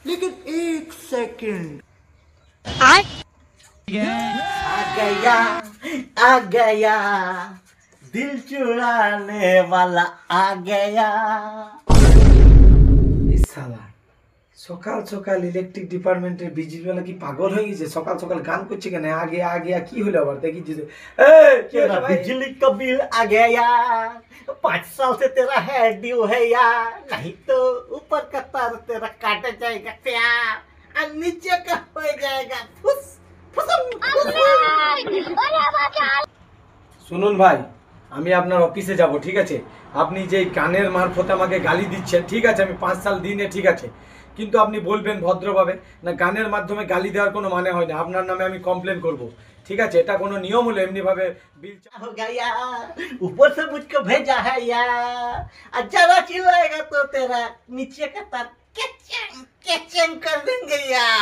लेकिन एक सेकंड आ गया दिल चुराने वाला आ गया। শালা সকাল সকাল ইলেকট্রিক ডিপার্টমেন্টের বিজিবিওয়ালা কি পাগল হয়ে গেছে? সকাল সকাল গান করছে কেন? আগে আগে কি হলো আবার? দেখি যে तेरा बिजली का बिल आ गया, 5 साल से तेरा हेयर ड्यू है यार, नहीं तो ऊपर का तार तेरा काटा जाएगा प्यार और नीचे का हो जाएगा फुस फुसम। শুনুন ভাই, আমি আপনার অফিসে যাব, ঠিক আছে? আপনি যে গানের মারফত আমাকে গালি দিচ্ছেন, ঠিক আছে, আমি 5 সাল দিনে, ঠিক আছে, কিন্তু আপনি বলবেন ভদ্রভাবে না, গানের মাধ্যমে গালি দেওয়ার কোনো মানে হয় না, আপনার নামে আমি কমপ্লেন করব, ঠিক আছে? এটা কোনো নিয়ম হলো এমনি ভাবে বিল हो गया ऊपर से मुझको भेजा है यार, और जरा चिल्लाएगा तो तेरा नीचे का तार कैचेंग कैचेंग कर देंगे यार।